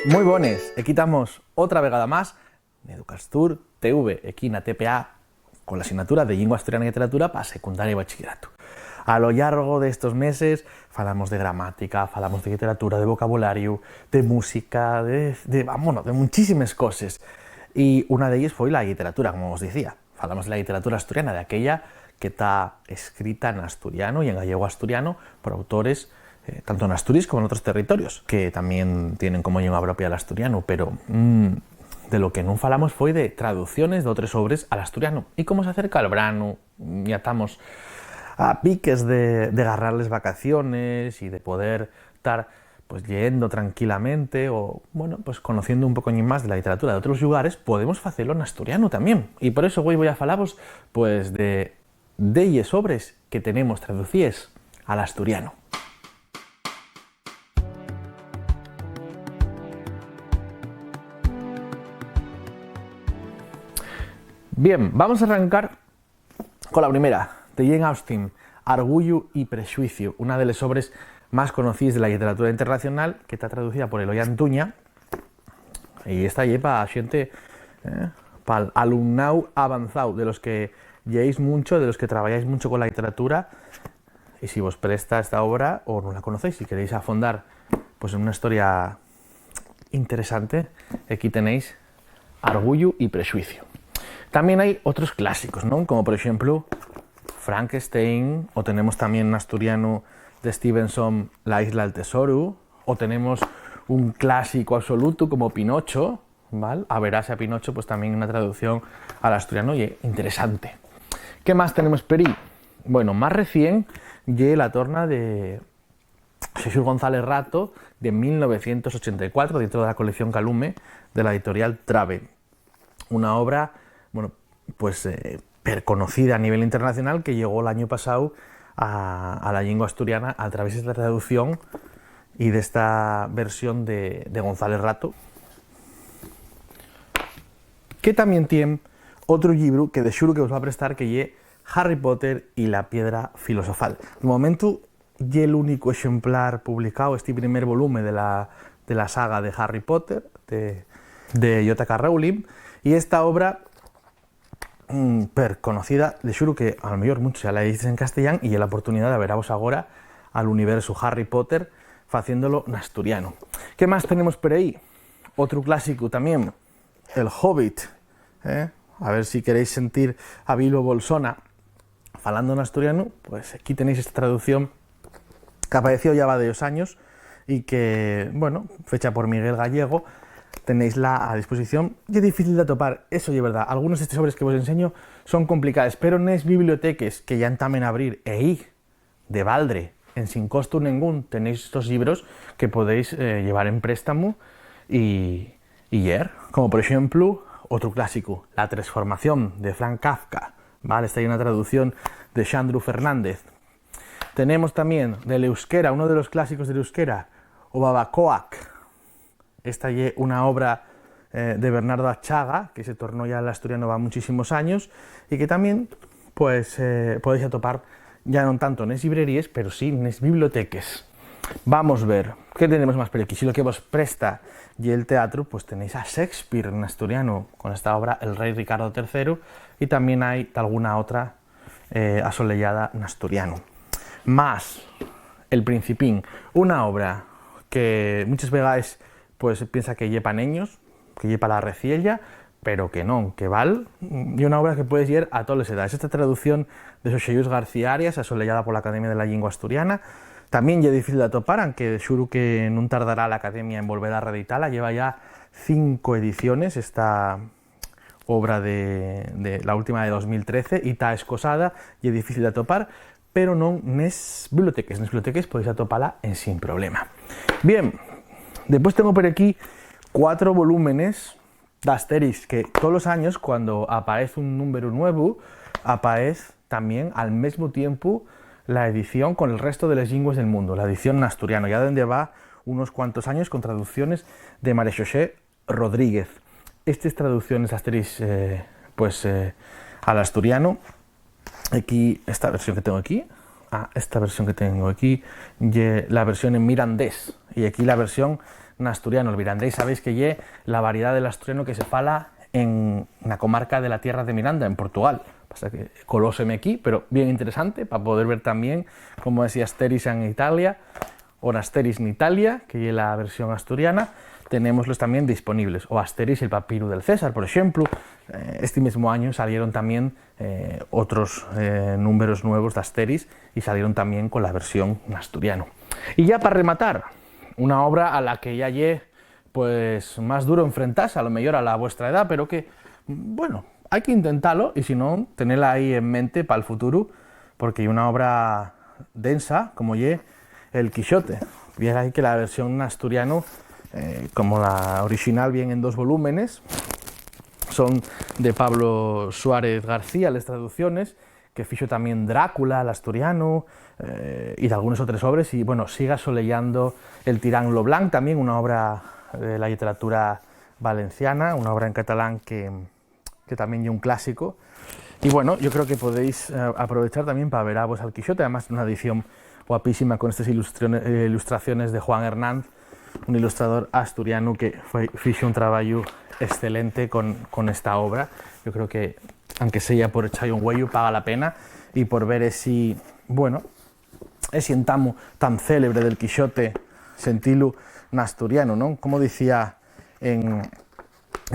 Muy bones, aquí estamos otra vegada más en Educastur TV, aquí en la TPA, con la asignatura de Lengua Asturiana y Literatura para secundaria y bachillerato. A lo largo de estos meses falamos de gramática, falamos de literatura, de vocabulario, de música, de muchísimas cosas. Y una de ellas fue la literatura, como os decía. Falamos de la literatura asturiana, de aquella que está escrita en asturiano y en gallego asturiano por autores tanto en Asturias como en otros territorios, que también tienen como lengua propia el asturiano, pero de lo que no falamos fue de traducciones de otras obras al asturiano y cómo se acerca al verano, ya estamos a piques de agarrarles vacaciones y de poder estar pues leyendo tranquilamente o bueno, pues conociendo un poco más de la literatura de otros lugares, podemos hacerlo en asturiano también. Y por eso hoy voy a falaros pues de ellas obras que tenemos traducidas al asturiano. Bien, vamos a arrancar con la primera, de Jane Austen, Orgullo y Prejuicio, una de las obras más conocidas de la literatura internacional, que está traducida por Eloy Antuña, y esta lleva a gente, para el alumnado avanzado, de los que leéis mucho, de los que trabajáis mucho con la literatura, y si vos presta esta obra, o no la conocéis, si queréis afondar pues, en una historia interesante, aquí tenéis Orgullo y Prejuicio. También hay otros clásicos, ¿no? Como por ejemplo Frankenstein, o tenemos también en asturiano de Stevenson La isla del tesoro, o tenemos un clásico absoluto como Pinocho, ¿vale? A verás a Pinocho, pues también una traducción al asturiano y interesante. ¿Qué más tenemos por ahí? Bueno, más recién, la torna de Jesús González Rato de 1984, dentro de la colección Calume de la editorial Trave. Una obra, bueno, pues conocida a nivel internacional, que llegó el año pasado a la lengua asturiana a través de la traducción y de esta versión de González Rato, que también tiene otro libro que de seguro que os va a prestar, que es Harry Potter y la piedra filosofal. De momento, es el único ejemplar publicado, este primer volumen de la saga de Harry Potter, de J.K. Rowling, y esta obra conocida, de seguro que a lo mejor muchos ya la leísteis en castellano y la oportunidad de veros ahora al universo Harry Potter haciéndolo en asturiano. ¿Qué más tenemos por ahí? Otro clásico también, El Hobbit. A ver si queréis sentir a Bilbo Bolsona falando en asturiano, pues aquí tenéis esta traducción que apareció ya va de 2 años y que, bueno, fecha por Miguel Gallego. Tenéisla a disposición y es difícil de topar, eso es verdad. Algunos de estos sobres que os enseño son complicados, pero en las bibliotecas que ya entamen a abrir de Valdre, en sin costo ningún, tenéis estos libros que podéis llevar en préstamo y leer, como por ejemplo otro clásico, La transformación de Franz Kafka, ¿vale? Esta hay una traducción de Xandru Fernández. Tenemos también del euskera, uno de los clásicos del euskera, O Babacoak. Esta es una obra de Bernardo Achaga, que se tornó ya al asturiano va muchísimos años, y que también pues, podéis atopar, ya no tanto en las librerías, pero sí en las bibliotecas. Vamos a ver, ¿qué tenemos más por aquí? Si lo que vos presta y el teatro, pues tenéis a Shakespeare en asturiano, con esta obra El rey Ricardo III, y también hay alguna otra asolellada en asturiano. Más El Principín, una obra que muchas veces pues piensa que lleva niños, que lleva la reciella, pero que no, que val, y una obra que puedes leer a todas las edades. Esta traducción de José Luis García Arias, asolellada por la Academia de la Lengua Asturiana, también ya es difícil de atopar, aunque seguro que no tardará la Academia en volver a reeditarla. Lleva ya 5 ediciones esta obra de la última de 2013, y está escosada y es difícil de atopar, pero no en las bibliotecas. En las bibliotecas podéis atoparla sin problema. Bien, después tengo por aquí 4 volúmenes de Asterix, que todos los años, cuando aparece un número nuevo, aparece también al mismo tiempo la edición con el resto de las lenguas del mundo, la edición en asturiano, ya donde va unos cuantos años con traducciones de María José Rodríguez. Estas traducciones de Asterix al asturiano, aquí, esta versión que tengo aquí, esta versión que tengo aquí, la versión en mirandés, y aquí la versión en asturiano. El Mirandés sabéis que lle la variedad del asturiano que se fala en la comarca de la Tierra de Miranda, en Portugal. Pasa que colóseme aquí, pero bien interesante para poder ver también como decía Asteris en Italia o Asteris en Italia, que es la versión asturiana. Tenémoslos también disponibles, o Asteris y el papiro del César, por ejemplo. Este mismo año salieron también otros números nuevos de Asteris y salieron también con la versión en asturiano. Y ya para rematar, una obra a la que ya lle pues más duro enfrentarse, a lo mejor a la vuestra edad, pero que, bueno, hay que intentarlo y si no, tenerla ahí en mente para el futuro, porque hay una obra densa como lle El Quijote. Bien ahí que la versión en asturiano, como la original, viene en 2 volúmenes, son de Pablo Suárez García, las traducciones, que fixo también Drácula, al asturiano, y de algunas otras obras, y bueno, siga soleyando El tirán lo blanc, también una obra de la literatura valenciana, una obra en catalán que también es un clásico. Y bueno, yo creo que podéis aprovechar también para ver a vos al Quijote, además una edición guapísima con estas ilustraciones de Juan Hernández, un ilustrador asturiano que fixo un trabajo excelente con esta obra. Yo creo que, aunque sea por echar un huello, paga la pena, y por ver ese, bueno, ese entamo tan célebre del Quijote, sentirlo en asturiano, ¿no? Como decía en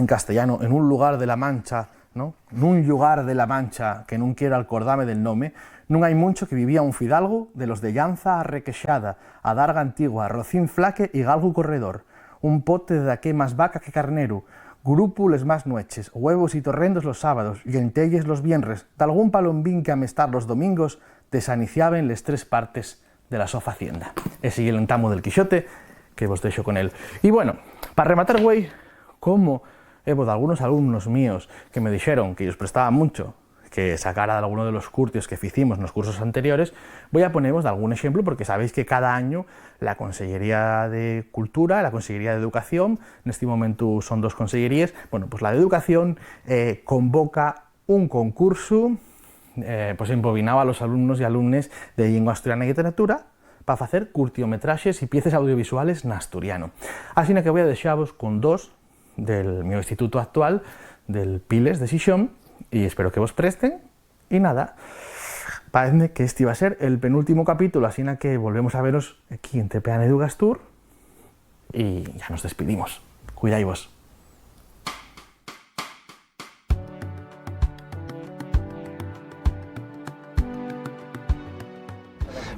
castellano, en un lugar de la Mancha, ¿no? Nun lugar de la Mancha que nun quiera acordarme del nome, non hai mucho que vivía un fidalgo de los de llanza arrequexada, adarga antigua, rocín flaque y galgo corredor, un pote de daqué más vaca que carnero, grúpules más nueches, huevos y torrendos los sábados, y entelles los viernes, d'algún palombín que amestar los domingos, desaniciaben les 3 partes de la so facienda. Ese y el entamo del Quijote, que vos deixo con él. Y bueno, para rematar, güey, como de algunos alumnos míos que me dijeron que os prestaba mucho que sacara de alguno de los curtios que hicimos en los cursos anteriores, voy a poneros de algún ejemplo, porque sabéis que cada año la Consellería de Cultura, la Consellería de Educación, en este momento son 2 consellerías, bueno, pues la de Educación convoca un concurso pues embobinaba a los alumnos y alumnes de lengua asturiana y literatura para hacer curtiometrajes y piezas audiovisuales en asturiano. Así que voy a dejaros con 2 del mi instituto actual, del Piles de Xixón, y espero que vos presten. Y nada, parece que este iba a ser el penúltimo capítulo, así que volvemos a veros aquí en Tepean Edu Gastur y ya nos despedimos. Cuidáis vos.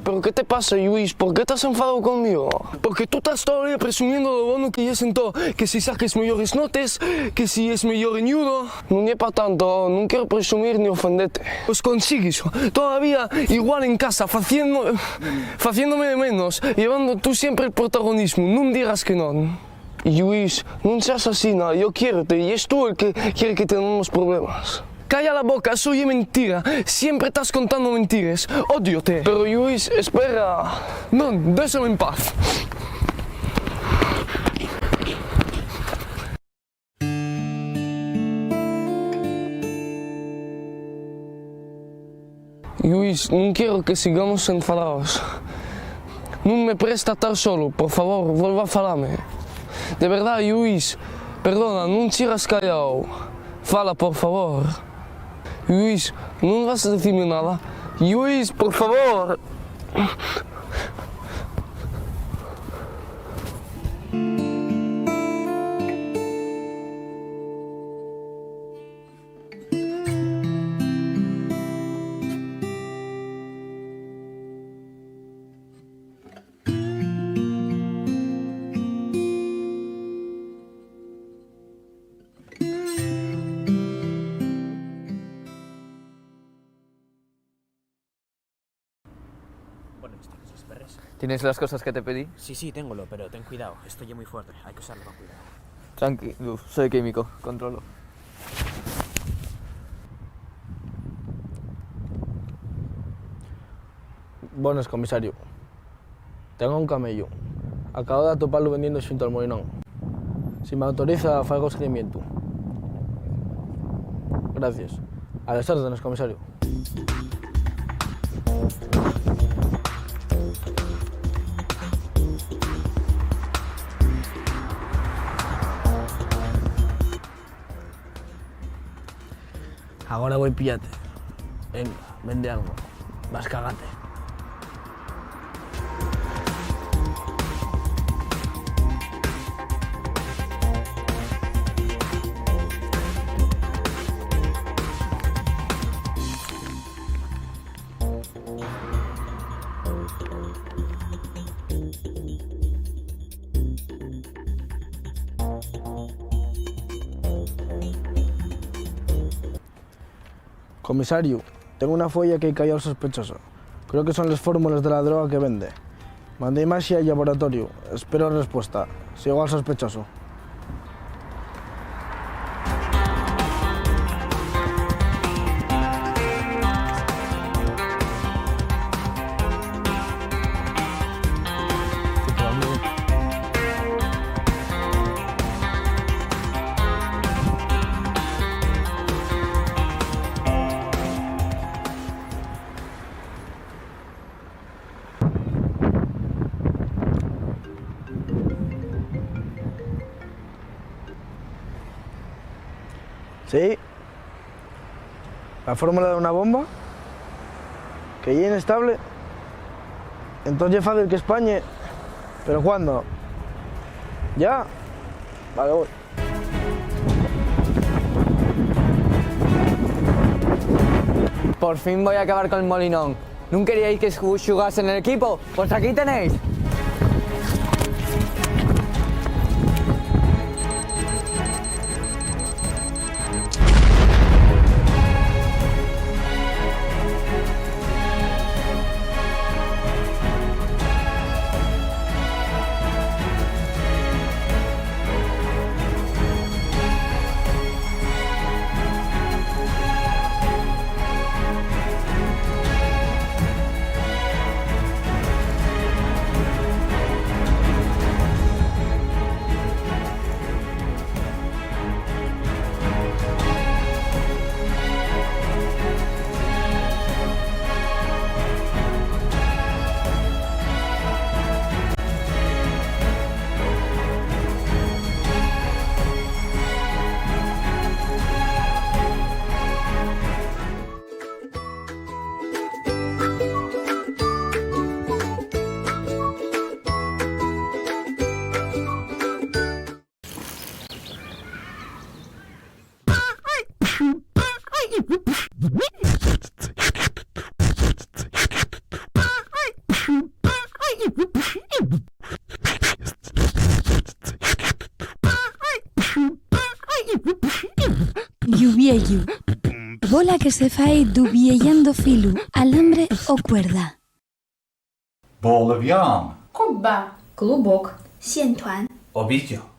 ¿Pero qué te pasa, Luis? ¿Por qué estás enfadado conmigo? Porque tú estás todavía presumiendo lo bueno que yo siento, que si saques mejores notas, que si es mejor en judo. No es para tanto, no quiero presumir ni ofenderte. Pues consigues, todavía igual en casa, haciéndome de menos, llevando tú siempre el protagonismo, no digas que no. Luis, no seas así, nada, yo quiero y es tú el que quiere que tengamos problemas. Calla la boca, eso es mentira. Siempre estás contando mentiras. Odiote. Pero Luis, espera. No, déjame en paz. Luis, no quiero que sigamos enfadados. No me presta estar solo. Por favor, vuelva a falarme. De verdad, Luis, perdona, no sigas callado. Fala, por favor. Luis, no vas a decirme nada. Luis, por favor. ¿Tienes las cosas que te pedí? Sí, téngolo, pero ten cuidado, esto ya es muy fuerte, hay que usarlo con cuidado. Tranquilo, soy químico, controlo. Buenas, comisario. Tengo un camello. Acabo de atoparlo vendiendo xunto al molinón. Si me autoriza, fago seguimiento. Gracias. A las órdenes, comisario. Ahora voy, píllate. Venga, vende algo. Vas, cagate. Comisario, tengo una folla que cayó al sospechoso. Creo que son las fórmulas de la droga que vende. Mandé imagen al laboratorio. Espero respuesta. Sigo al sospechoso. Sí. La fórmula de una bomba. Que ya inestable. Entonces es fácil que España. ¿Pero cuándo? ¿Ya? Vale, voy. Por fin voy a acabar con el Molinón. ¿No queríais que jugase en el equipo? Pues aquí tenéis. Lluvieyu. Bola que se fai dubiellando filu, alambre o cuerda. Ball of yarn. Кубба. Клубок. 线团. Ovillo.